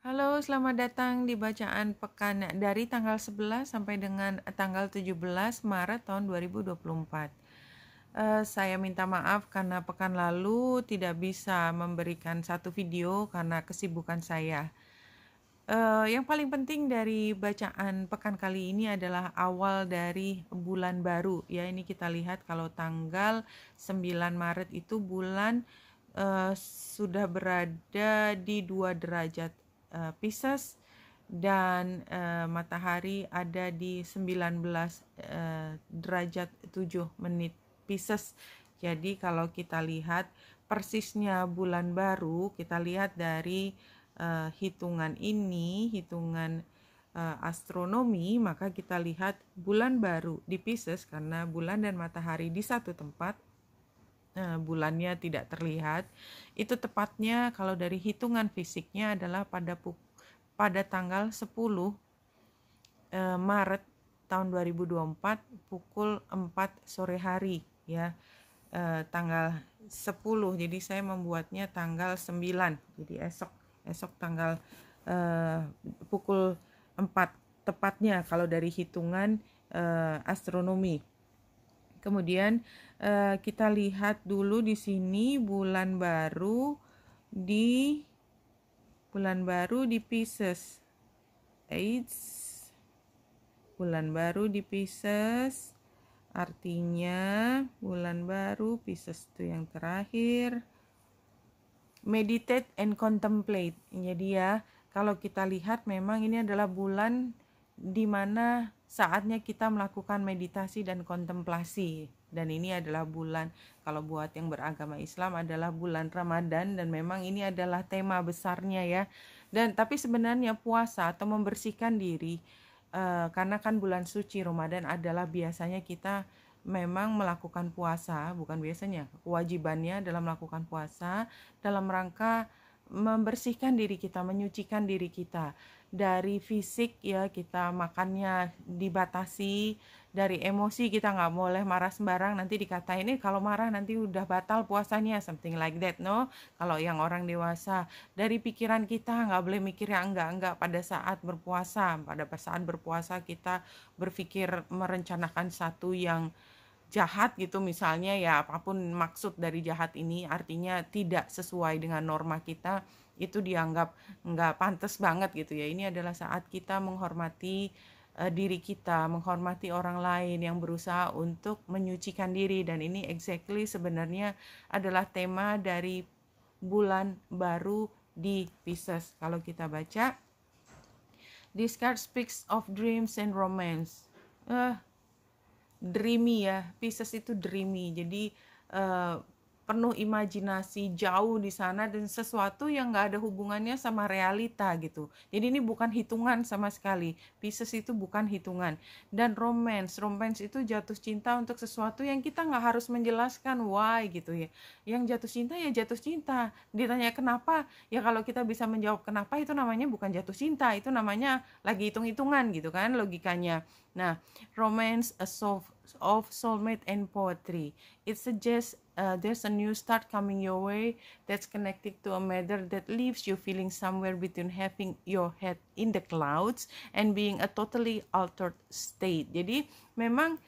Halo, selamat datang di bacaan pekan dari tanggal 11 sampai dengan tanggal 17 Maret tahun 2024. Saya minta maaf karena pekan lalu tidak bisa memberikan satu video karena kesibukan saya. Yang paling penting dari bacaan pekan kali ini adalah awal dari bulan baru. Ya, ini kita lihat kalau tanggal 9 Maret itu bulan sudah berada di 2 derajat Pisces dan matahari ada di 19 derajat 7 menit Pisces. Jadi kalau kita lihat persisnya bulan baru, kita lihat dari hitungan ini, hitungan astronomi, maka kita lihat bulan baru di Pisces karena bulan dan matahari di satu tempat, bulannya tidak terlihat. Itu tepatnya kalau dari hitungan fisiknya adalah pada tanggal 10 Maret tahun 2024 pukul 4 sore hari ya. Tanggal 10, jadi saya membuatnya tanggal 9, jadi esok tanggal pukul 4 tepatnya kalau dari hitungan astronomi. Kemudian kita lihat dulu di sini bulan baru di Pisces. Bulan baru di Pisces artinya bulan baru Pisces itu yang terakhir. Meditate and contemplate. Jadi ya, kalau kita lihat memang ini adalah bulan di mana saatnya kita melakukan meditasi dan kontemplasi. Dan ini adalah bulan, kalau buat yang beragama Islam adalah bulan Ramadan, dan memang ini adalah tema besarnya ya. Dan tapi sebenarnya puasa atau membersihkan diri, karena kan bulan suci Ramadan adalah biasanya kita memang melakukan puasa, bukan biasanya, kewajibannya dalam melakukan puasa dalam rangka membersihkan diri kita, menyucikan diri kita dari fisik ya, kita makannya dibatasi, dari emosi kita nggak boleh marah sembarang, nanti dikatain kalau marah nanti udah batal puasanya, something like that, no? Kalau yang orang dewasa, dari pikiran kita nggak boleh mikir yang enggak pada saat berpuasa. Pada saat berpuasa kita berpikir merencanakan satu yang jahat gitu misalnya, ya apapun maksud dari jahat ini, artinya tidak sesuai dengan norma kita, itu dianggap nggak pantas banget gitu ya. Ini adalah saat kita menghormati diri kita, menghormati orang lain yang berusaha untuk menyucikan diri, dan ini exactly sebenarnya adalah tema dari bulan baru di Pisces. Kalau kita baca, this card speaks of dreams and romance. Dreamy ya, Pisces itu dreamy, jadi penuh imajinasi, jauh di sana, dan sesuatu yang nggak ada hubungannya sama realita gitu. Jadi ini bukan hitungan sama sekali. Pisces itu bukan hitungan. Dan romance itu jatuh cinta untuk sesuatu yang kita nggak harus menjelaskan why gitu ya. Yang jatuh cinta ya jatuh cinta. Ditanya kenapa, ya kalau kita bisa menjawab kenapa, itu namanya bukan jatuh cinta, itu namanya lagi hitung-hitungan gitu kan logikanya. Nah, romance of soulmate and poetry. It suggests there's a new start coming your way that's connected to a matter that leaves you feeling somewhere between having your head in the clouds and being a totally altered state. Jadi memang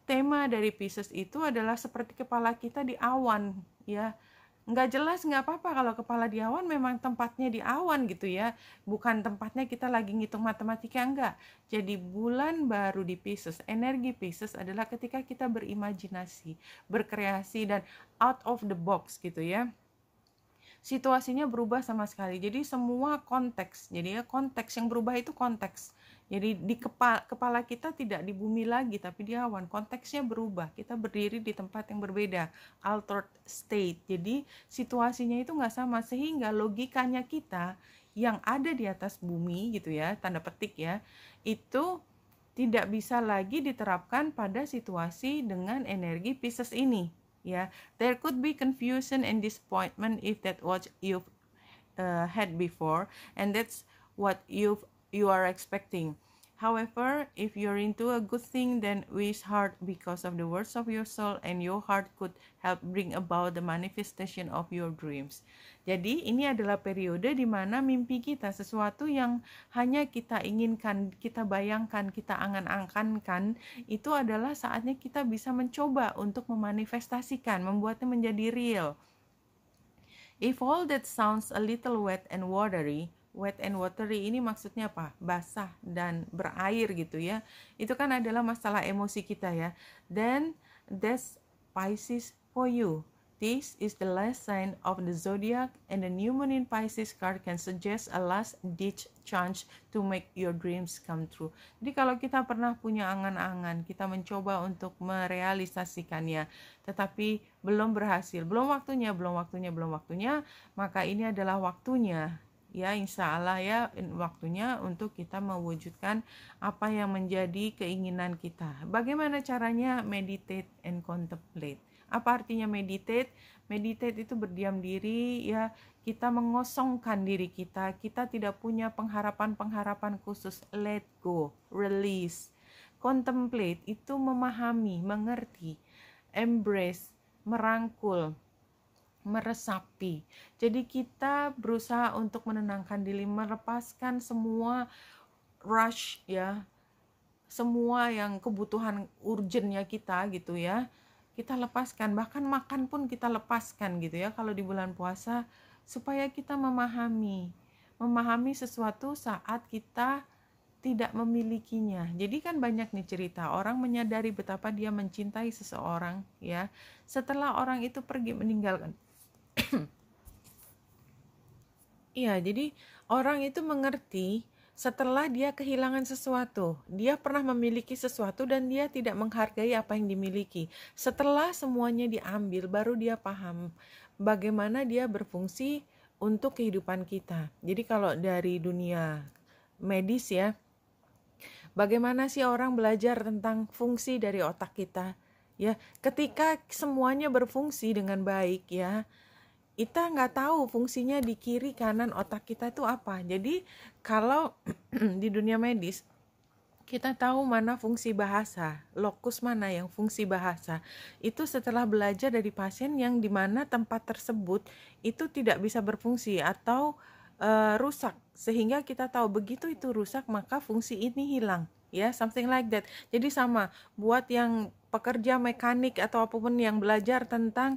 tema dari Pisces itu adalah seperti kepala kita di awan ya. Nggak jelas, nggak apa-apa kalau kepala di awan, memang tempatnya di awan gitu ya, bukan tempatnya kita lagi ngitung matematika, enggak. Jadi bulan baru di Pisces, energi Pisces adalah ketika kita berimajinasi, berkreasi, dan out of the box gitu ya. Situasinya berubah sama sekali, jadi semua konteks, jadi ya konteks yang berubah itu konteks. Jadi di kepala kita tidak di bumi lagi tapi di awan, konteksnya berubah, kita berdiri di tempat yang berbeda, altered state. Jadi situasinya itu nggak sama, sehingga logikanya kita yang ada di atas bumi gitu ya, tanda petik ya, itu tidak bisa lagi diterapkan pada situasi dengan energi Pisces ini ya. There could be confusion and disappointment if that what you've had before, and that's what you are expecting. However, if you're into a good thing, then wish hard because of the words of your soul, and your heart could help bring about the manifestation of your dreams. Jadi ini adalah periode di mana mimpi kita, sesuatu yang hanya kita inginkan, kita bayangkan, kita angan-angankan, itu adalah saatnya kita bisa mencoba untuk memanifestasikan, membuatnya menjadi real. If all that sounds a little wet and watery ini maksudnya apa? Basah dan berair gitu ya. Itu kan adalah masalah emosi kita ya. Then that's Pisces for you. This is the last sign of the zodiac, and the new moon in Pisces card can suggest a last ditch chance to make your dreams come true. Jadi kalau kita pernah punya angan-angan, kita mencoba untuk merealisasikannya, tetapi belum berhasil, belum waktunya, maka ini adalah waktunya. Ya, insya Allah ya, waktunya untuk kita mewujudkan apa yang menjadi keinginan kita. Bagaimana caranya? Meditate and contemplate. Apa artinya meditate? Meditate itu berdiam diri ya, kita mengosongkan diri kita. Kita tidak punya pengharapan-pengharapan khusus. Let go, release. Contemplate itu memahami, mengerti. Embrace, merangkul, meresapi. Jadi kita berusaha untuk menenangkan diri, melepaskan semua rush ya, semua yang kebutuhan urgentnya kita gitu ya, kita lepaskan. Bahkan makan pun kita lepaskan gitu ya kalau di bulan puasa, supaya kita memahami sesuatu saat kita tidak memilikinya. Jadi kan banyak nih cerita orang menyadari betapa dia mencintai seseorang ya, setelah orang itu pergi meninggalkan. Iya, jadi orang itu mengerti setelah dia kehilangan sesuatu. Dia pernah memiliki sesuatu dan dia tidak menghargai apa yang dimiliki. Setelah semuanya diambil, baru dia paham bagaimana dia berfungsi untuk kehidupan kita. Jadi kalau dari dunia medis ya, bagaimana sih orang belajar tentang fungsi dari otak kita? Ya, ketika semuanya berfungsi dengan baik ya, kita nggak tahu fungsinya di kiri kanan otak kita itu apa. Jadi kalau di dunia medis kita tahu mana fungsi bahasa, lokus mana yang fungsi bahasa, itu setelah belajar dari pasien yang dimana tempat tersebut itu tidak bisa berfungsi atau rusak, sehingga kita tahu begitu itu rusak maka fungsi ini hilang ya, something like that. Jadi sama buat yang pekerja mekanik atau apapun yang belajar tentang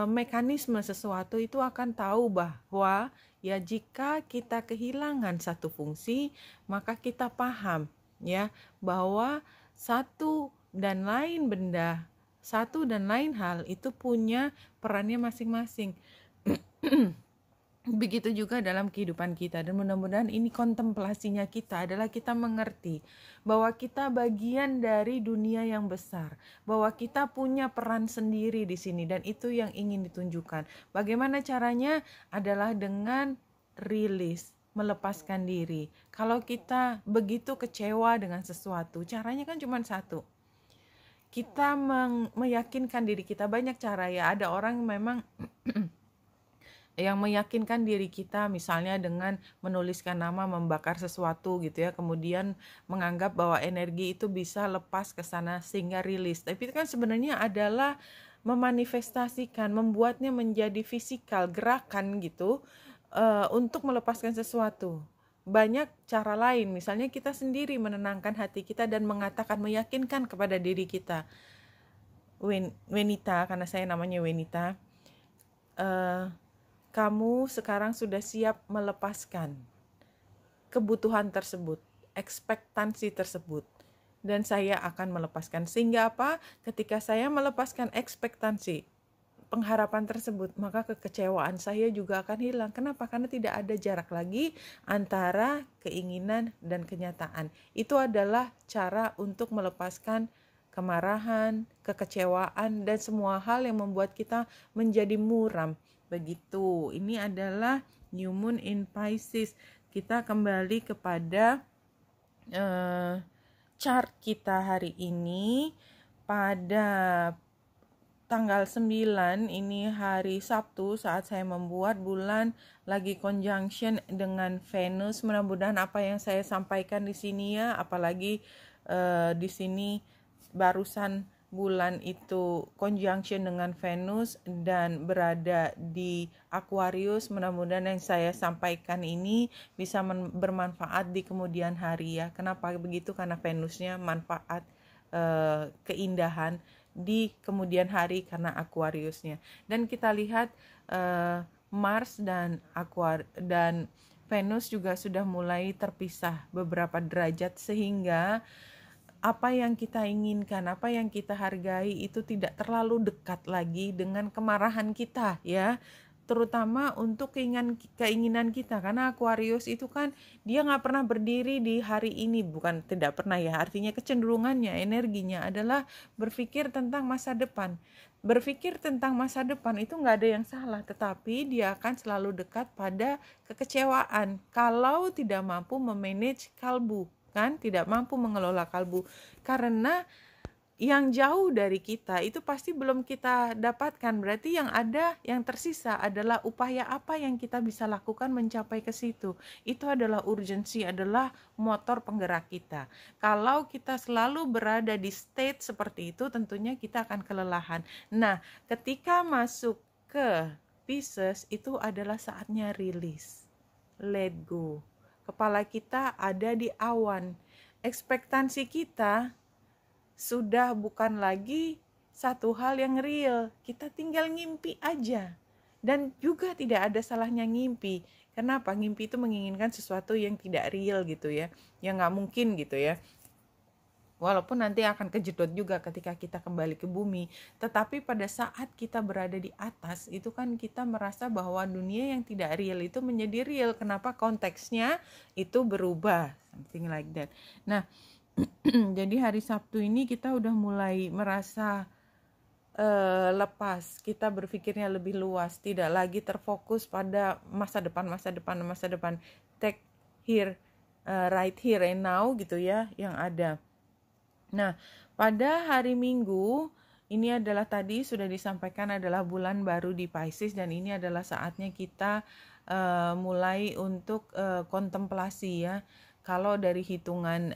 mekanisme sesuatu, itu akan tahu bahwa ya lakita kehilangan satu fungsi, maka kita paham ya bahwa satu dan lain benda, satu dan lain hal itu punya perannya masing-masing. Begitu juga dalam kehidupan kita, dan mudah-mudahan ini kontemplasinya kita adalah kita mengerti bahwa kita bagian dari dunia yang besar, bahwa kita punya peran sendiri di sini, dan itu yang ingin ditunjukkan. Bagaimana caranya? Adalah dengan rilis, melepaskan diri. Kalau kita begitu kecewa dengan sesuatu, caranya kan cuma satu. Kita meyakinkan diri kita. Banyak cara ya, ada orang memang yang meyakinkan diri kita misalnya dengan menuliskan nama, membakar sesuatu gitu ya, kemudian menganggap bahwa energi itu bisa lepas ke sana sehingga rilis. Tapi itu kan sebenarnya adalah memanifestasikan, membuatnya menjadi fisikal, gerakan gitu, untuk melepaskan sesuatu. Banyak cara lain, misalnya kita sendiri menenangkan hati kita dan mengatakan, meyakinkan kepada diri kita. Wenita, karena saya namanya Wenita, kamu sekarang sudah siap melepaskan kebutuhan tersebut, ekspektansi tersebut, dan saya akan melepaskan. Sehingga apa? Ketika saya melepaskan ekspektansi, pengharapan tersebut, maka kekecewaan saya juga akan hilang. Kenapa? Karena tidak ada jarak lagi antara keinginan dan kenyataan. Itu adalah cara untuk melepaskan kemarahan, kekecewaan, dan semua hal yang membuat kita menjadi muram. Begitu. Ini adalah New Moon in Pisces. Kita kembali kepada chart kita hari ini pada tanggal 9 ini hari Sabtu saat saya membuat bulan lagi conjunction dengan Venus. Mudah-mudahan apa yang saya sampaikan di sini ya, apalagi di sini barusan bulan itu conjunction dengan Venus dan berada di Aquarius. Mudah-mudahan yang saya sampaikan ini bisa bermanfaat di kemudian hari ya. Kenapa begitu? Karena Venusnya manfaat, keindahan di kemudian hari karena Aquariusnya. Dan kita lihat Mars dan Venus juga sudah mulai terpisah beberapa derajat, sehingga apa yang kita inginkan, apa yang kita hargai itu tidak terlalu dekat lagi dengan kemarahan kita ya, terutama untuk keinginan kita, karena Aquarius itu kan dia nggak pernah berdiri di hari ini, bukan tidak pernah ya, artinya kecenderungannya, energinya adalah berpikir tentang masa depan. Berpikir tentang masa depan itu nggak ada yang salah, tetapi dia akan selalu dekat pada kekecewaan kalau tidak mampu memanage kalbu, kan, tidak mampu mengelola kalbu, karena yang jauh dari kita itu pasti belum kita dapatkan. Berarti yang ada, yang tersisa adalah upaya apa yang kita bisa lakukan mencapai ke situ. Itu adalah urgensi, adalah motor penggerak kita. Kalau kita selalu berada di state seperti itu, tentunya kita akan kelelahan. Nah, ketika masuk ke Pisces itu adalah saatnya rilis, let go. Kepala kita ada di awan. Ekspektasi kita sudah bukan lagi satu hal yang real. Kita tinggal ngimpi aja. Dan juga tidak ada salahnya ngimpi. Kenapa? Ngimpi itu menginginkan sesuatu yang tidak real gitu ya. Yang nggak mungkin gitu ya. Walaupun nanti akan kejedot juga ketika kita kembali ke bumi. Tetapi pada saat kita berada di atas, itu kan kita merasa bahwa dunia yang tidak real itu menjadi real. Kenapa? Konteksnya itu berubah. Something like that. Nah, jadi hari Sabtu ini kita udah mulai merasa lepas. Kita berpikirnya lebih luas. Tidak lagi terfokus pada masa depan. Take here, right here and now gitu ya, yang ada. Nah, pada hari Minggu, ini adalah tadi sudah disampaikan adalah bulan baru di Pisces, dan ini adalah saatnya kita mulai untuk kontemplasi ya. Kalau dari hitungan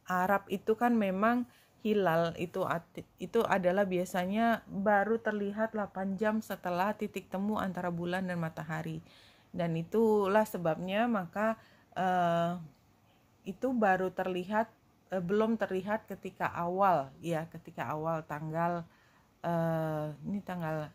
Arab itu kan memang hilal itu adalah biasanya baru terlihat 8 jam setelah titik temu antara bulan dan matahari. Dan itulah sebabnya maka itu baru terlihat, belum terlihat ketika awal tanggal ini tanggal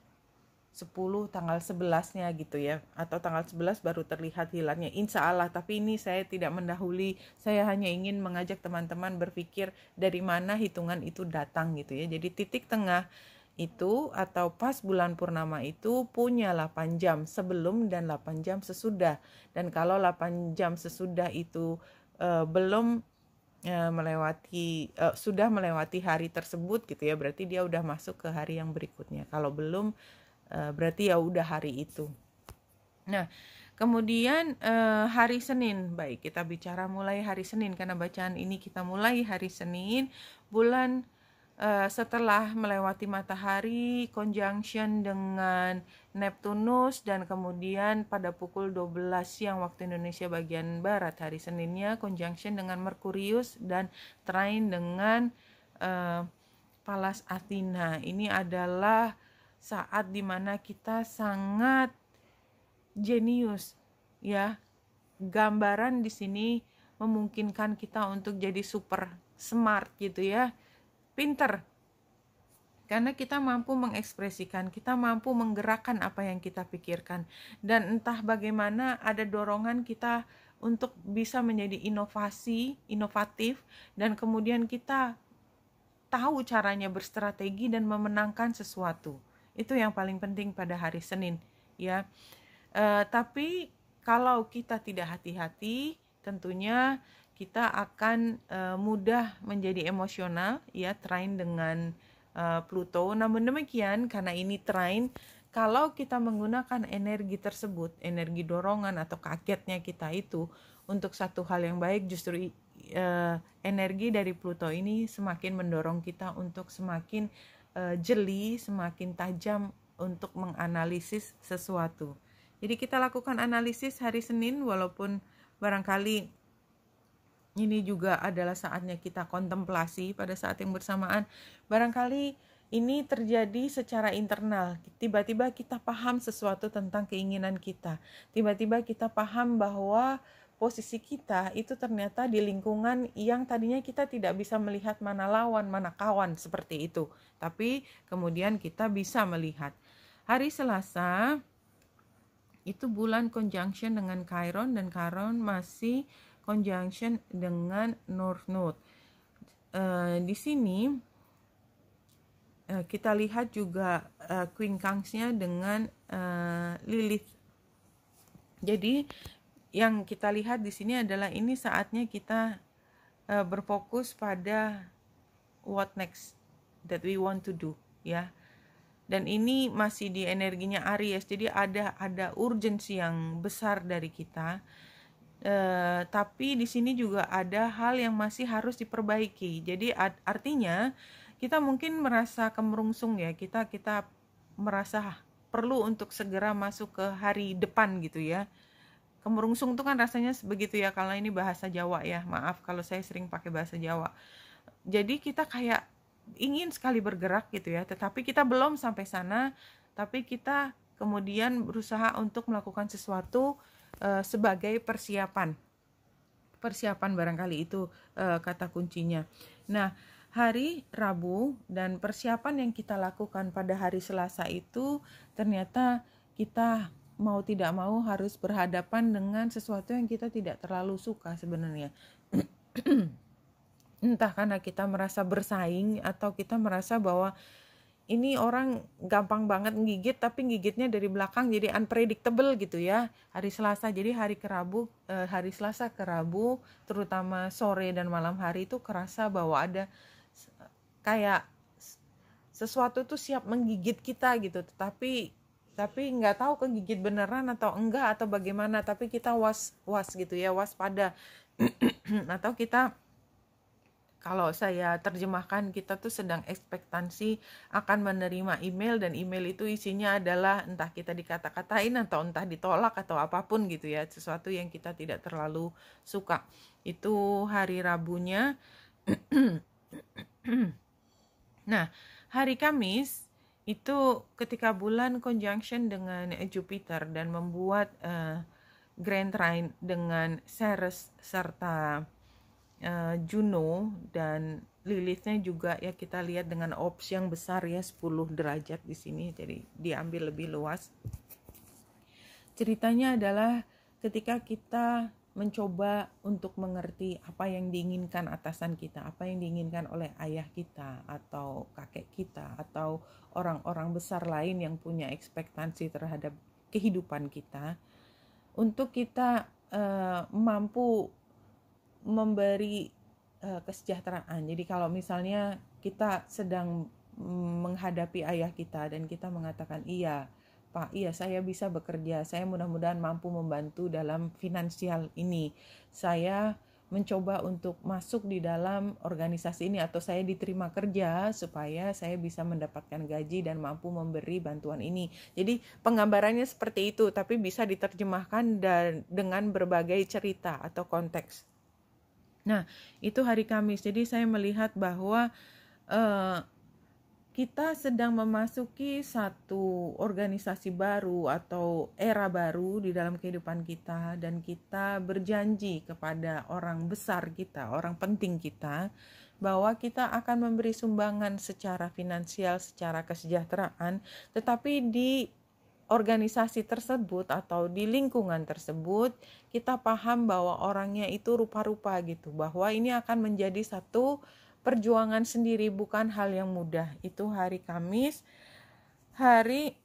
10, tanggal 11-nya gitu ya, atau tanggal 11 baru terlihat hilalnya insya Allah. Tapi ini saya tidak mendahului, saya hanya ingin mengajak teman-teman berpikir dari mana hitungan itu datang gitu ya. Jadi titik tengah itu atau pas bulan purnama itu punya 8 jam sebelum dan 8 jam sesudah. Dan kalau 8 jam sesudah itu belum sudah melewati hari tersebut gitu ya, berarti dia udah masuk ke hari yang berikutnya. Kalau belum, berarti ya udah hari itu. Nah, kemudian hari Senin, baik kita bicara mulai hari Senin, karena bacaan ini kita mulai hari Senin, bulan setelah melewati matahari conjunction dengan Neptunus, dan kemudian pada pukul 12 siang waktu Indonesia bagian barat hari Seninnya conjunction dengan Merkurius dan trine dengan Pallas Athena. Ini adalah saat dimana kita sangat jenius ya. Gambaran di sini memungkinkan kita untuk jadi super smart gitu ya, pinter, karena kita mampu mengekspresikan, kita mampu menggerakkan apa yang kita pikirkan, dan entah bagaimana ada dorongan kita untuk bisa menjadi inovatif, dan kemudian kita tahu caranya berstrategi dan memenangkan sesuatu. Itu yang paling penting pada hari Senin ya. Tapi kalau kita tidak hati-hati, tentunya kita akan mudah menjadi emosional ya, trine dengan Pluto. Namun demikian, karena ini trine, kalau kita menggunakan energi tersebut, energi dorongan atau kagetnya kita itu untuk satu hal yang baik, justru energi dari Pluto ini semakin mendorong kita untuk semakin jeli, semakin tajam untuk menganalisis sesuatu. Jadi kita lakukan analisis hari Senin, walaupun barangkali ini juga adalah saatnya kita kontemplasi pada saat yang bersamaan. Barangkali ini terjadi secara internal. Tiba-tiba kita paham sesuatu tentang keinginan kita. Tiba-tiba kita paham bahwa posisi kita itu ternyata di lingkungan yang tadinya kita tidak bisa melihat mana lawan, mana kawan, seperti itu. Tapi kemudian kita bisa melihat. Hari Selasa itu bulan conjunction dengan Chiron, dan Chiron masih conjunction dengan North Node. Di sini kita lihat juga quincunx-nya dengan Lilith. Jadi yang kita lihat di sini adalah ini saatnya kita berfokus pada what next that we want to do, ya. Dan ini masih di energinya Aries, jadi ada urgensi yang besar dari kita. Tapi di sini juga ada hal yang masih harus diperbaiki. Jadi artinya kita mungkin merasa kemerungsung, ya, kita merasa perlu untuk segera masuk ke hari depan gitu, ya. Kemerungsung itu kan rasanya begitu, ya, kalau ini bahasa Jawa, ya, maaf kalau saya sering pakai bahasa Jawa. Jadi kita kayak ingin sekali bergerak gitu, ya, tetapi kita belum sampai sana, tapi kita kemudian berusaha untuk melakukan sesuatu sebagai persiapan barangkali itu kata kuncinya. Nah, hari Rabu dan persiapan yang kita lakukan pada hari Selasa itu ternyata kita mau tidak mau harus berhadapan dengan sesuatu yang kita tidak terlalu suka sebenarnya. Entah karena kita merasa bersaing atau kita merasa bahwa ini orang gampang banget gigit, tapi gigitnya dari belakang, jadi unpredictable gitu, ya. Hari Selasa, jadi hari Selasa ke Rabu, terutama sore dan malam hari itu kerasa bahwa ada kayak sesuatu tuh siap menggigit kita gitu, tapi nggak tahu kegigit beneran atau enggak atau bagaimana, tapi kita was gitu, ya, waspada. Atau kita, kalau saya terjemahkan, kita tuh sedang ekspektansi akan menerima email, dan email itu isinya adalah entah kita dikata-katain atau entah ditolak atau apapun gitu, ya, sesuatu yang kita tidak terlalu suka. Itu hari Rabunya. Nah, hari Kamis itu ketika bulan conjunction dengan Jupiter dan membuat Grand Trine dengan Ceres serta Juno, dan Lilithnya juga, ya, kita lihat dengan ops yang besar, ya, 10 derajat di sini, jadi diambil lebih luas. Ceritanya adalah ketika kita mencoba untuk mengerti apa yang diinginkan atasan kita, apa yang diinginkan oleh ayah kita atau kakek kita atau orang-orang besar lain yang punya ekspektasi terhadap kehidupan kita, untuk kita mampu memberi kesejahteraan. Jadi kalau misalnya kita sedang menghadapi ayah kita dan kita mengatakan, iya Pak, iya saya bisa bekerja, saya mudah-mudahan mampu membantu dalam finansial ini, saya mencoba untuk masuk di dalam organisasi ini, atau saya diterima kerja supaya saya bisa mendapatkan gaji dan mampu memberi bantuan ini. Jadi penggambarannya seperti itu, tapi bisa diterjemahkan dengan berbagai cerita atau konteks. Nah, itu hari Kamis. Jadi saya melihat bahwa kita sedang memasuki satu organisasi baru atau era baru di dalam kehidupan kita, dan kita berjanji kepada orang besar kita, orang penting kita, bahwa kita akan memberi sumbangan secara finansial, secara kesejahteraan, tetapi di organisasi tersebut atau di lingkungan tersebut kita paham bahwa orangnya itu rupa-rupa gitu, bahwa ini akan menjadi satu perjuangan sendiri, bukan hal yang mudah. Itu hari Kamis. Hari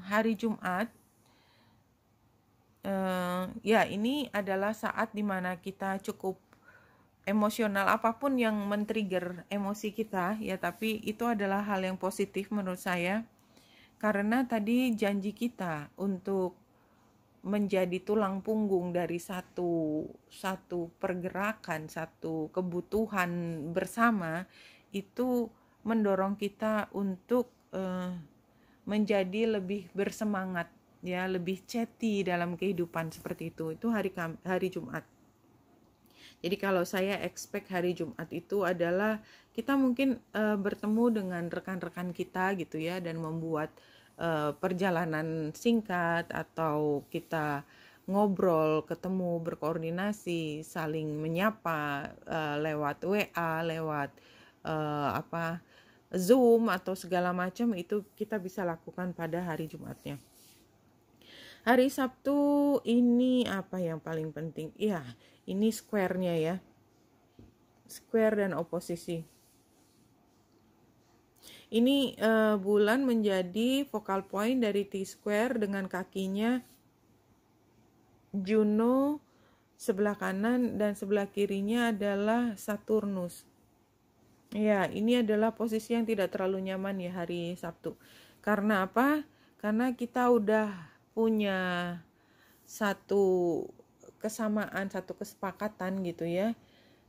hari Jumat, ya, ini adalah saat dimana kita cukup emosional, apapun yang men-trigger emosi kita, ya, tapi itu adalah hal yang positif menurut saya. Karena tadi janji kita untuk menjadi tulang punggung dari satu pergerakan, satu kebutuhan bersama, itu mendorong kita untuk menjadi lebih bersemangat, ya, lebih chatty dalam kehidupan seperti itu. Itu hari Jumat. Jadi kalau saya expect hari Jumat itu adalah kita mungkin bertemu dengan rekan-rekan kita gitu ya, dan membuat perjalanan singkat, atau kita ngobrol, ketemu, berkoordinasi, saling menyapa lewat WA, lewat Zoom atau segala macam. Itu kita bisa lakukan pada hari Jumatnya. Hari Sabtu ini apa yang paling penting? Iya, ini square-nya ya. Square dan oposisi. Ini bulan menjadi focal point dari T-square dengan kakinya Juno sebelah kanan dan sebelah kirinya adalah Saturnus. Ya, ini adalah posisi yang tidak terlalu nyaman ya hari Sabtu. Karena apa? Karena kita udah punya satu kesamaan, satu kesepakatan gitu ya.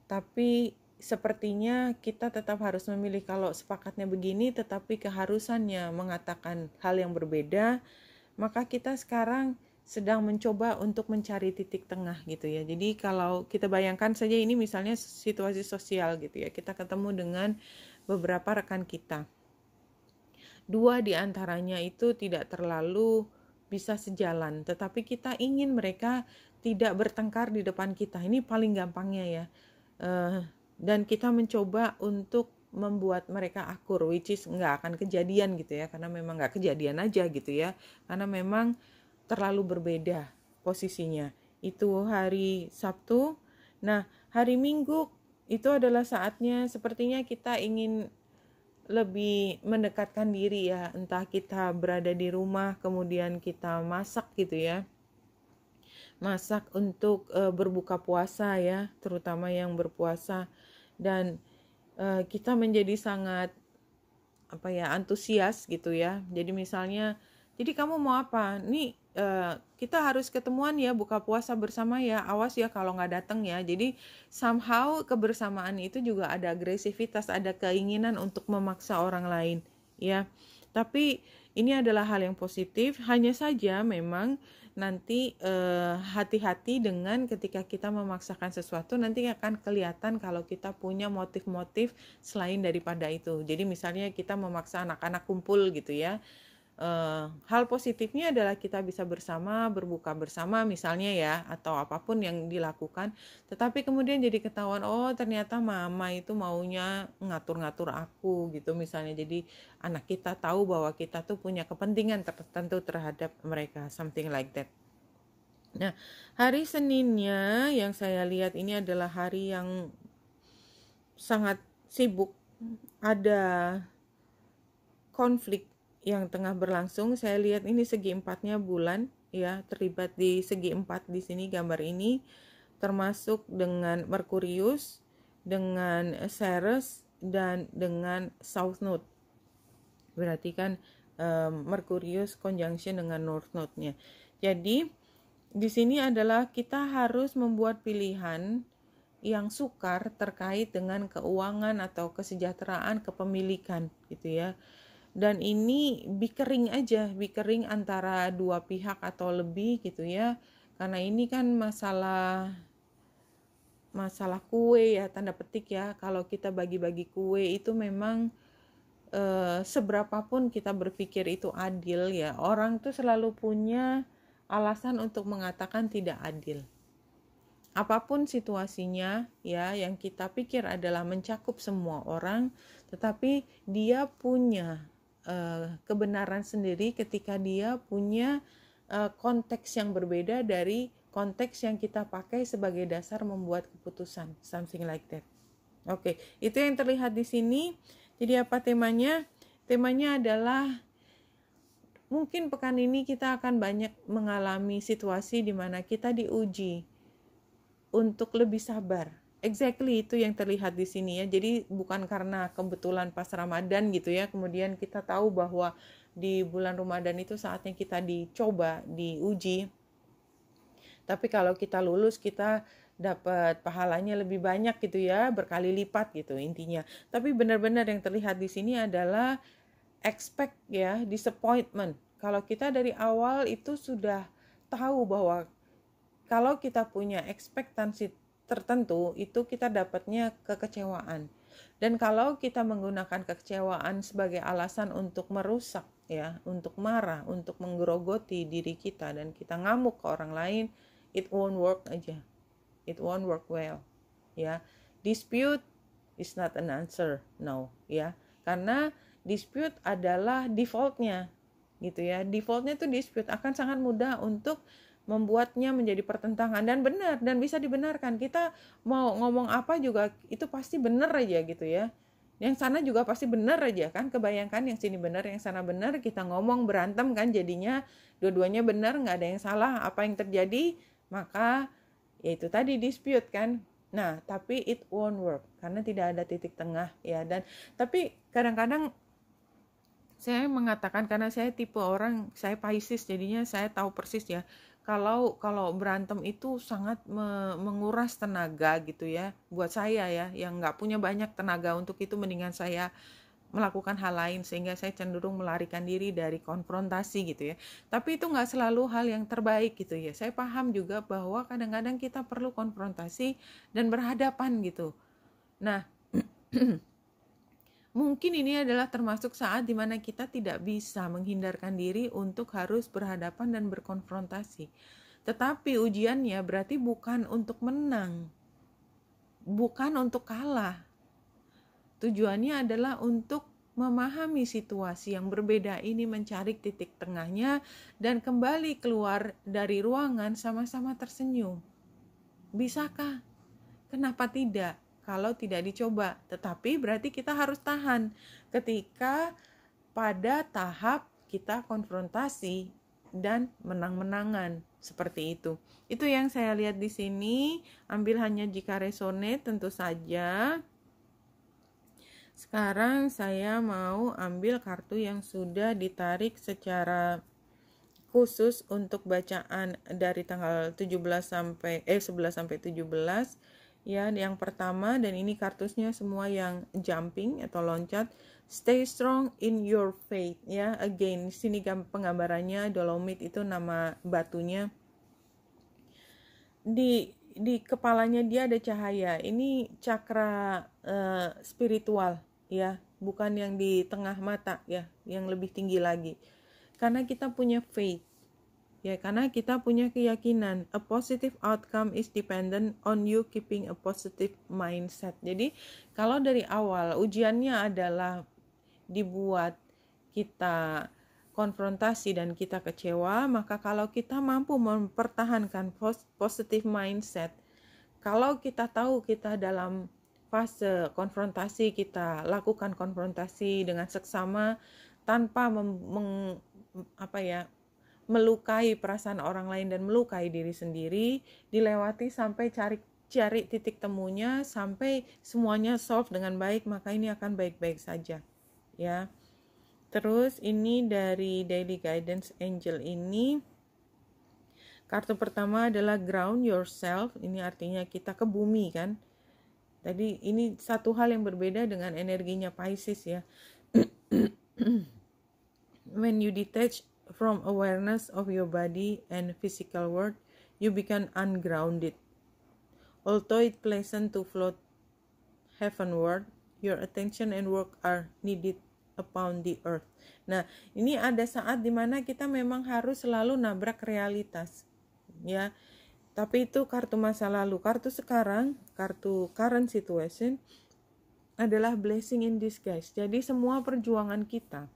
Tapi sepertinya kita tetap harus memilih, kalau sepakatnya begini tetapi keharusannya mengatakan hal yang berbeda, maka kita sekarang sedang mencoba untuk mencari titik tengah gitu ya. Jadi kalau kita bayangkan saja ini misalnya situasi sosial gitu ya, kita ketemu dengan beberapa rekan kita. Dua di antaranya itu tidak terlalu bisa sejalan, tetapi kita ingin mereka tidak bertengkar di depan kita. Ini paling gampangnya ya. Dan kita mencoba untuk membuat mereka akur, which is nggak akan kejadian gitu ya, karena memang nggak kejadian aja gitu ya, karena memang terlalu berbeda posisinya. Itu hari Sabtu. Nah, hari Minggu itu adalah saatnya sepertinya kita ingin lebih mendekatkan diri ya, entah kita berada di rumah kemudian kita masak gitu ya, masak untuk berbuka puasa ya, terutama yang berpuasa, dan kita menjadi sangat antusias gitu ya. Jadi misalnya, jadi kamu mau apa? Nih kita harus ketemuan ya, buka puasa bersama ya, awas ya kalau nggak datang ya. Jadi somehow kebersamaan itu juga ada agresivitas, ada keinginan untuk memaksa orang lain ya. Tapi ini adalah hal yang positif, hanya saja memang nanti hati-hati dengan ketika kita memaksakan sesuatu, nanti akan kelihatan kalau kita punya motif-motif selain daripada itu. Jadi misalnya kita memaksa anak-anak kumpul gitu ya, hal positifnya adalah kita bisa bersama, berbuka bersama misalnya ya, atau apapun yang dilakukan. Tetapi kemudian jadi ketahuan, oh ternyata mama itu maunya ngatur-ngatur aku gitu misalnya. Jadi anak kita tahu bahwa kita tuh punya kepentingan tertentu terhadap mereka, something like that. Nah, hari Seninnya yang saya lihat ini adalah hari yang sangat sibuk, ada konflik yang tengah berlangsung. Saya lihat ini segi empatnya bulan ya, terlibat di segi empat di sini gambar ini, termasuk dengan Merkurius, dengan Ceres, dan dengan South Node. Berarti kan Merkurius conjunction dengan North Node-nya. Jadi di sini adalah kita harus membuat pilihan yang sukar terkait dengan keuangan atau kesejahteraan kepemilikan gitu ya. Dan ini bickering antara dua pihak atau lebih gitu ya, karena ini kan masalah kue ya, tanda petik ya. Kalau kita bagi-bagi kue itu memang seberapapun kita berpikir itu adil ya, orang tuh selalu punya alasan untuk mengatakan tidak adil. Apapun situasinya ya, yang kita pikir adalah mencakup semua orang, tetapi dia punya kebenaran sendiri ketika dia punya konteks yang berbeda dari konteks yang kita pakai sebagai dasar membuat keputusan, something like that. Oke, itu yang terlihat di sini. Jadi apa temanya? Temanya adalah mungkin pekan ini kita akan banyak mengalami situasi di mana kita diuji untuk lebih sabar. Exactly itu yang terlihat di sini ya. Jadi bukan karena kebetulan pas Ramadan gitu ya, kemudian kita tahu bahwa di bulan Ramadan itu saatnya kita dicoba, diuji. Tapi kalau kita lulus, kita dapat pahalanya lebih banyak gitu ya, berkali lipat gitu intinya. Tapi benar-benar yang terlihat di sini adalah expect ya, disappointment. Kalau kita dari awal itu sudah tahu bahwa kalau kita punya ekspektasi tertentu, itu kita dapatnya kekecewaan. Dan kalau kita menggunakan kekecewaan sebagai alasan untuk merusak ya, untuk marah, untuk menggerogoti diri kita dan kita ngamuk ke orang lain, it won't work aja. It won't work well. Ya. Dispute is not an answer. No, ya. Karena dispute adalah defaultnya gitu ya. Defaultnya itu dispute akan sangat mudah untuk membuatnya menjadi pertentangan, dan benar dan bisa dibenarkan. Kita mau ngomong apa juga itu pasti benar aja gitu ya. Yang sana juga pasti benar aja kan. Kebayangkan yang sini benar, yang sana benar, kita ngomong berantem kan jadinya dua-duanya benar, nggak ada yang salah. Apa yang terjadi? Maka ya itu tadi dispute kan. Nah, tapi it won't work karena tidak ada titik tengah ya. Dan tapi kadang-kadang saya mengatakan, karena saya tipe orang, saya Pisces, jadinya saya tahu persis ya. Kalau berantem itu sangat menguras tenaga gitu ya. Buat saya ya, yang nggak punya banyak tenaga untuk itu, mendingan saya melakukan hal lain, sehingga saya cenderung melarikan diri dari konfrontasi gitu ya. Tapi itu nggak selalu hal yang terbaik gitu ya. Saya paham juga bahwa kadang-kadang kita perlu konfrontasi dan berhadapan gitu. Nah, mungkin ini adalah termasuk saat dimana kita tidak bisa menghindarkan diri untuk harus berhadapan dan berkonfrontasi. Tetapi ujiannya berarti bukan untuk menang, bukan untuk kalah. Tujuannya adalah untuk memahami situasi yang berbeda ini, mencari titik tengahnya, dan kembali keluar dari ruangan sama-sama tersenyum. Bisakah? Kenapa tidak? Kalau tidak dicoba, tetapi berarti kita harus tahan ketika pada tahap kita konfrontasi dan menang-menangan seperti itu. Itu yang saya lihat di sini. Ambil hanya jika resonate tentu saja. Sekarang saya mau ambil kartu yang sudah ditarik secara khusus untuk bacaan dari tanggal 11 sampai 17. Ya, yang pertama, dan ini kartusnya semua yang jumping atau loncat. Stay strong in your faith. Ya, again, di sini penggambarannya dolomite itu nama batunya. Di kepalanya dia ada cahaya. Ini cakra spiritual, ya, bukan yang di tengah mata ya, yang lebih tinggi lagi. Karena kita punya faith. Ya, karena kita punya keyakinan, a positive outcome is dependent on you keeping a positive mindset. Jadi, kalau dari awal ujiannya adalah dibuat kita konfrontasi dan kita kecewa, maka kalau kita mampu mempertahankan positive mindset, kalau kita tahu kita dalam fase konfrontasi, kita lakukan konfrontasi dengan seksama tanpa melukai perasaan orang lain dan melukai diri sendiri, dilewati sampai cari titik temunya, sampai semuanya solve dengan baik, maka ini akan baik-baik saja ya. Terus ini dari Daily Guidance Angel ini, kartu pertama adalah ground yourself. Ini artinya kita ke bumi kan. Tadi ini satu hal yang berbeda dengan energinya Pisces ya. When you detach from awareness of your body and physical world, you become ungrounded. Although it's pleasant to float heavenward, your attention and work are needed upon the earth. Nah, ini ada saat dimana kita memang harus selalu nabrak realitas, ya. Tapi itu kartu masa lalu. Kartu sekarang, kartu current situation adalah blessing in disguise. Jadi semua perjuangan kita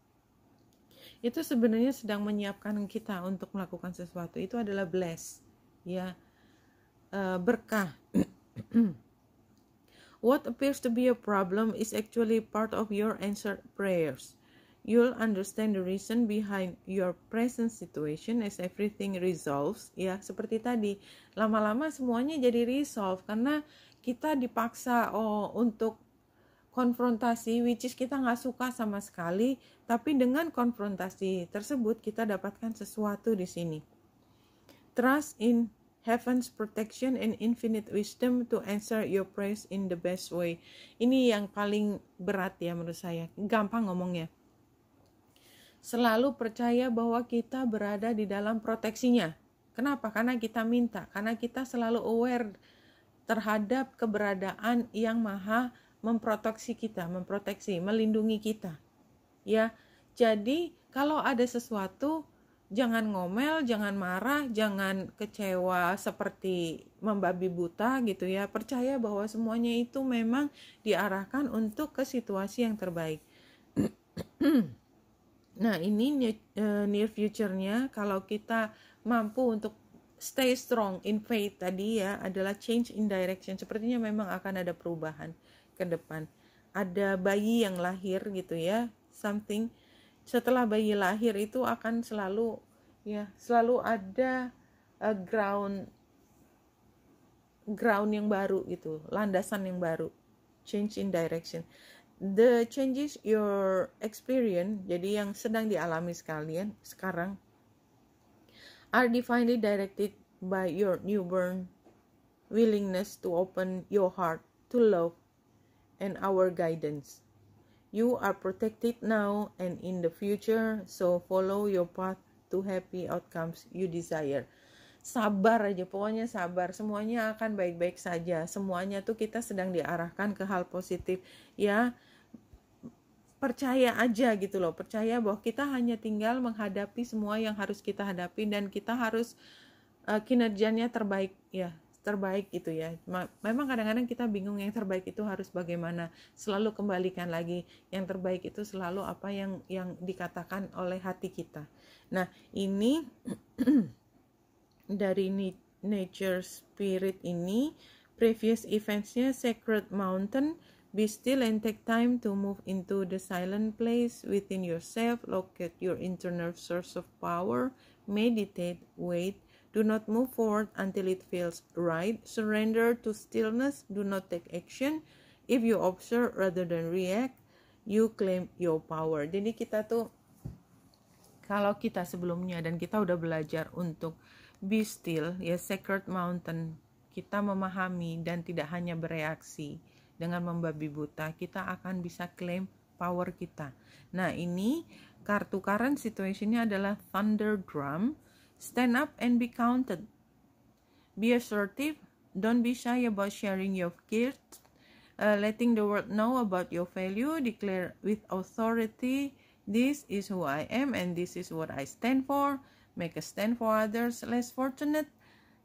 itu sebenarnya sedang menyiapkan kita untuk melakukan sesuatu. Itu adalah bless, ya, berkah. What appears to be a problem is actually part of your answered prayers. You'll understand the reason behind your present situation as everything resolves. Ya, seperti tadi, lama-lama semuanya jadi resolve karena kita dipaksa untuk konfrontasi, which is kita nggak suka sama sekali, tapi dengan konfrontasi tersebut kita dapatkan sesuatu di sini. Trust in heaven's protection and infinite wisdom to answer your prayers in the best way. Ini yang paling berat ya menurut saya. Gampang ngomongnya. Selalu percaya bahwa kita berada di dalam proteksinya. Kenapa? Karena kita minta. Karena kita selalu aware terhadap keberadaan yang maha memproteksi kita, melindungi kita. Ya, jadi kalau ada sesuatu, jangan ngomel, jangan marah, jangan kecewa seperti membabi buta gitu ya. Percaya bahwa semuanya itu memang diarahkan untuk ke situasi yang terbaik. Nah, ini near future-nya kalau kita mampu untuk stay strong in faith tadi ya, adalah change in direction. Sepertinya memang akan ada perubahan ke depan. Ada bayi yang lahir gitu ya, something. Setelah bayi lahir itu akan selalu ada ground yang baru gitu, landasan yang baru, change in direction. The changes your experience, jadi yang sedang dialami sekalian sekarang, are divinely directed by your newborn willingness to open your heart to love and our guidance. You are protected now and in the future, so follow your path to happy outcomes you desire. Sabar aja, pokoknya sabar. Semuanya akan baik-baik saja. Semuanya tuh kita sedang diarahkan ke hal positif. Ya, percaya aja gitu loh. Percaya bahwa kita hanya tinggal menghadapi semua yang harus kita hadapi dan kita harus kinerjanya terbaik ya. Terbaik gitu ya. Memang kadang-kadang kita bingung yang terbaik itu harus bagaimana. Selalu kembalikan lagi yang terbaik itu selalu apa yang dikatakan oleh hati kita. Nah, ini dari nature spirit ini, previous events-nya Sacred Mountain, be still and take time to move into the silent place within yourself, locate your internal source of power, meditate, wait. Do not move forward until it feels right. Surrender to stillness. Do not take action. If you observe rather than react, you claim your power. Jadi kita tuh, kalau kita sebelumnya dan kita udah belajar untuk be still, ya Sacred Mountain, kita memahami dan tidak hanya bereaksi dengan membabi buta, kita akan bisa claim power kita. Nah, ini kartu current situation-nya adalah Thunder Drum. Stand up and be counted. Be assertive. Don't be shy about sharing your gifts. Letting the world know about your value. Declare with authority, this is who I am and this is what I stand for. Make a stand for others less fortunate.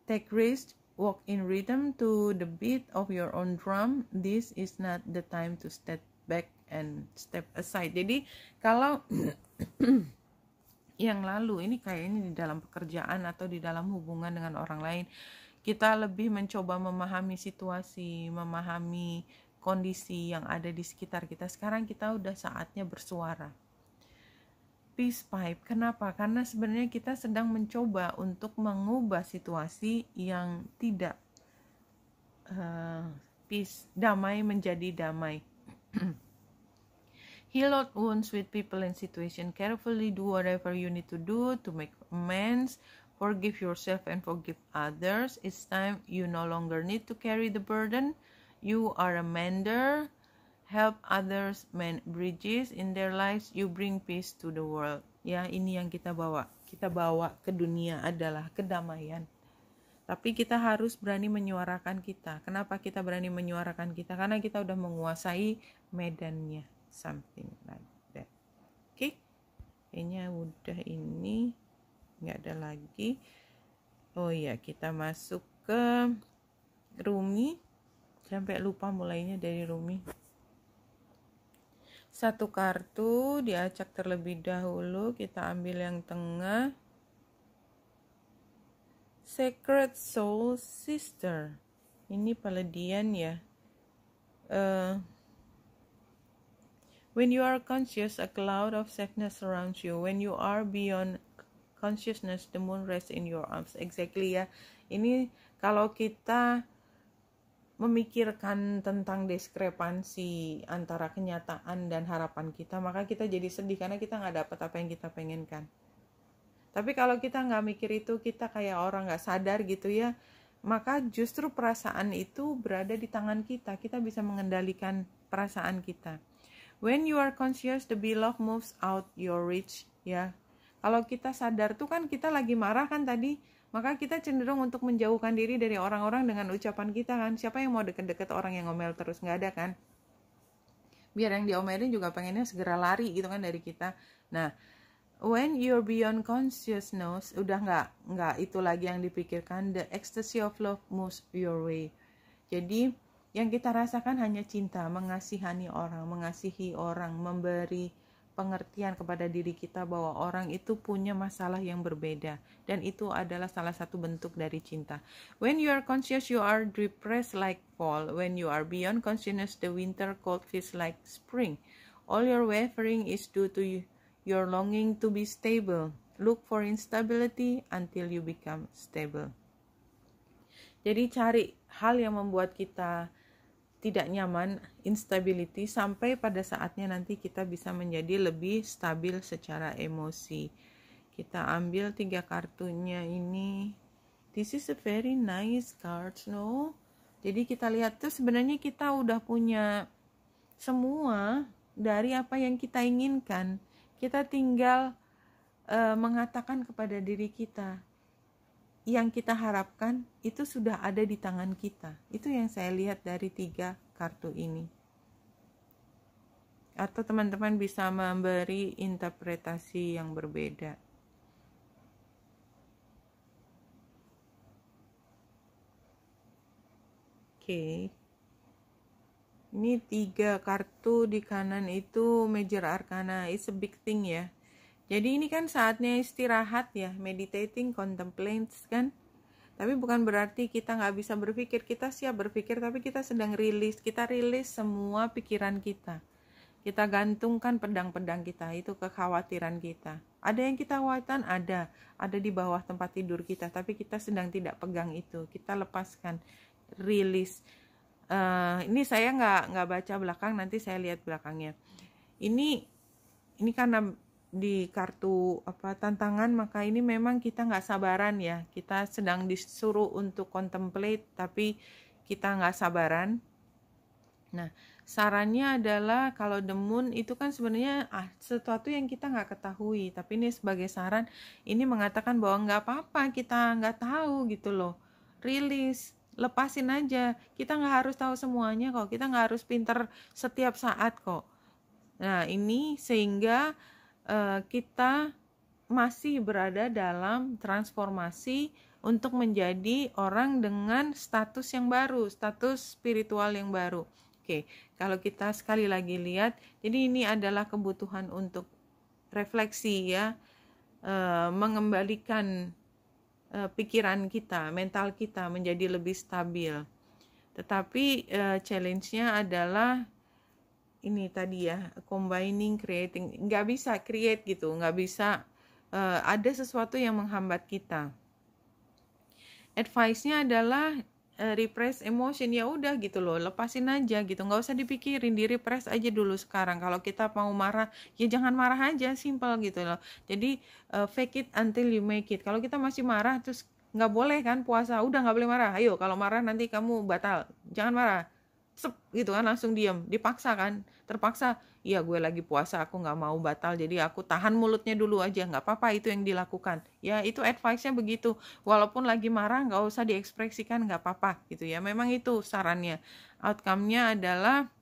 Take risks. Walk in rhythm to the beat of your own drum. This is not the time to step back and step aside. Jadi kalau yang lalu ini kayaknya di dalam pekerjaan atau di dalam hubungan dengan orang lain, kita lebih mencoba memahami situasi, memahami kondisi yang ada di sekitar kita. Sekarang kita udah saatnya bersuara. Peace pipe. Kenapa? Karena sebenarnya kita sedang mencoba untuk mengubah situasi yang tidak peace, damai menjadi damai. Heal out wounds with people and situation. Carefully do whatever you need to do to make amends. Forgive yourself and forgive others. It's time you no longer need to carry the burden. You are a mender. Help others mend bridges in their lives. You bring peace to the world. Ya, ini yang kita bawa. Kita bawa ke dunia adalah kedamaian. Tapi kita harus berani menyuarakan kita. Kenapa kita berani menyuarakan kita? Karena kita udah menguasai medannya. Something like that. Oke, kayaknya udah, ini nggak ada lagi. Oh iya, kita masuk ke Rumi. Sampai lupa mulainya dari Rumi. Satu kartu diacak terlebih dahulu. Kita ambil yang tengah. Sacred Soul Sister. Ini Palladian ya. When you are conscious, a cloud of sadness surrounds you. When you are beyond consciousness, the moon rests in your arms. Exactly ya. Ini kalau kita memikirkan tentang diskrepansi antara kenyataan dan harapan kita, maka kita jadi sedih karena kita nggak dapat apa yang kita pengenkan. Tapi kalau kita nggak mikir itu, kita kayak orang nggak sadar gitu ya. maka justru perasaan itu berada di tangan kita. Kita bisa mengendalikan perasaan kita. When you are conscious, the beloved moves out your reach. Ya, kalau kita sadar tuh kan kita lagi marah kan tadi, maka kita cenderung untuk menjauhkan diri dari orang-orang dengan ucapan kita kan. Siapa yang mau deket-deket orang yang ngomel terus? Nggak ada kan? Biar yang diomelin juga pengennya segera lari gitu kan dari kita. Nah, when you're beyond consciousness, udah nggak itu lagi yang dipikirkan, the ecstasy of love moves your way. Jadi yang kita rasakan hanya cinta, mengasihi orang, memberi pengertian kepada diri kita bahwa orang itu punya masalah yang berbeda, dan itu adalah salah satu bentuk dari cinta. When you are conscious, you are depressed like fall. When you are beyond consciousness, the winter cold feels like spring. All your wavering is due to your longing to be stable. Look for instability until you become stable. Jadi cari hal yang membuat kita tidak nyaman, instability, sampai pada saatnya nanti kita bisa menjadi lebih stabil secara emosi. Kita ambil 3 kartunya ini. This is a very nice card, no? Jadi kita lihat tuh sebenarnya kita udah punya semua dari apa yang kita inginkan. Kita tinggal mengatakan kepada diri kita, yang kita harapkan itu sudah ada di tangan kita. Itu yang saya lihat dari 3 kartu ini. Atau teman-teman bisa memberi interpretasi yang berbeda. Oke. Ini 3 kartu di kanan itu Major Arcana. It's a big thing ya. Jadi ini kan saatnya istirahat ya, meditating, contemplate kan. Tapi bukan berarti kita nggak bisa berpikir, kita siap berpikir, tapi kita sedang rilis. Kita rilis semua pikiran kita. Kita gantungkan pedang-pedang kita, itu kekhawatiran kita. Ada yang kita khawatirkan, ada di bawah tempat tidur kita, tapi kita sedang tidak pegang itu. Kita lepaskan, rilis. Ini saya nggak baca belakang, nanti saya lihat belakangnya. Ini karena di kartu tantangan, maka ini memang kita nggak sabaran ya. Kita sedang disuruh untuk contemplate, tapi kita nggak sabaran. Nah, sarannya adalah kalau the moon itu kan sebenarnya sesuatu yang kita nggak ketahui, tapi ini sebagai saran, ini mengatakan bahwa nggak apa-apa kita nggak tahu gitu loh. Rilis, lepasin aja. Kita nggak harus tahu semuanya kok. Kita nggak harus pinter setiap saat kok. Nah, ini sehingga kita masih berada dalam transformasi untuk menjadi orang dengan status yang baru, status spiritual yang baru. Oke, kalau kita sekali lagi lihat, jadi ini adalah kebutuhan untuk refleksi ya, mengembalikan pikiran kita, mental kita menjadi lebih stabil. Tetapi challenge-nya adalah ini tadi ya, combining, creating. Nggak bisa create gitu, nggak bisa ada sesuatu yang menghambat kita. Advice-nya adalah repress emotion, ya udah gitu loh, lepasin aja gitu, nggak usah dipikirin, di repress aja dulu sekarang. Kalau kita mau marah, ya jangan marah aja, simple gitu loh. Jadi fake it until you make it. Kalau kita masih marah terus nggak boleh kan puasa, udah nggak boleh marah. Ayo kalau marah nanti kamu batal, jangan marah. Sep, gitu kan, langsung diam, dipaksa kan, terpaksa, iya gue lagi puasa, aku nggak mau batal, jadi aku tahan mulutnya dulu aja, nggak apa-apa itu yang dilakukan, ya itu advice-nya begitu, walaupun lagi marah nggak usah diekspresikan, nggak apa-apa gitu ya, memang itu sarannya. Outcome-nya adalah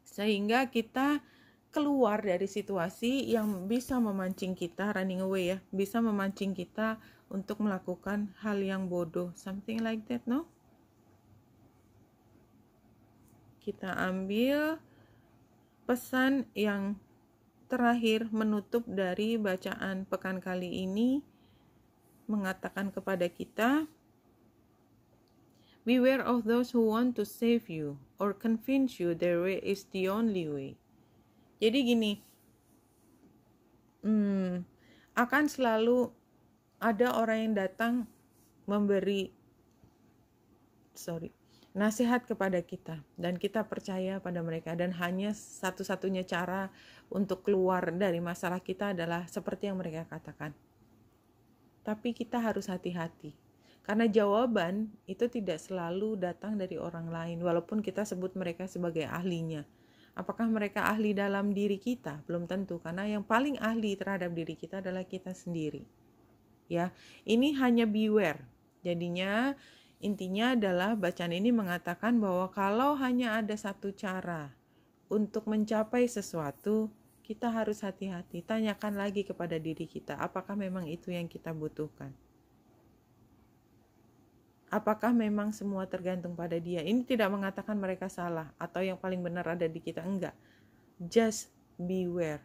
sehingga kita keluar dari situasi yang bisa memancing kita running away ya, bisa memancing kita untuk melakukan hal yang bodoh, something like that, no? Kita ambil pesan yang terakhir menutup dari bacaan pekan kali ini, mengatakan kepada kita, beware of those who want to save you or convince you their way is the only way. Jadi gini, akan selalu ada orang yang datang memberi nasihat kepada kita, dan kita percaya pada mereka, dan hanya satu-satunya cara untuk keluar dari masalah kita adalah seperti yang mereka katakan. Tapi kita harus hati-hati, Karena jawaban itu tidak selalu datang dari orang lain, walaupun kita sebut mereka sebagai ahlinya. Apakah mereka ahli dalam diri kita? Belum tentu, karena yang paling ahli terhadap diri kita adalah kita sendiri. Ya, ini hanya beware. Jadinya intinya adalah bacaan ini mengatakan bahwa kalau hanya ada satu cara untuk mencapai sesuatu, kita harus hati-hati. Tanyakan lagi kepada diri kita, apakah memang itu yang kita butuhkan? Apakah memang semua tergantung pada dia? Ini tidak mengatakan mereka salah atau yang paling benar ada di kita, enggak. Just beware.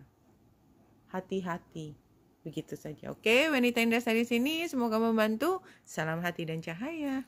Hati-hati. Begitu saja. Oke, Wanita Indah dari sini semoga membantu. Salam hati dan cahaya.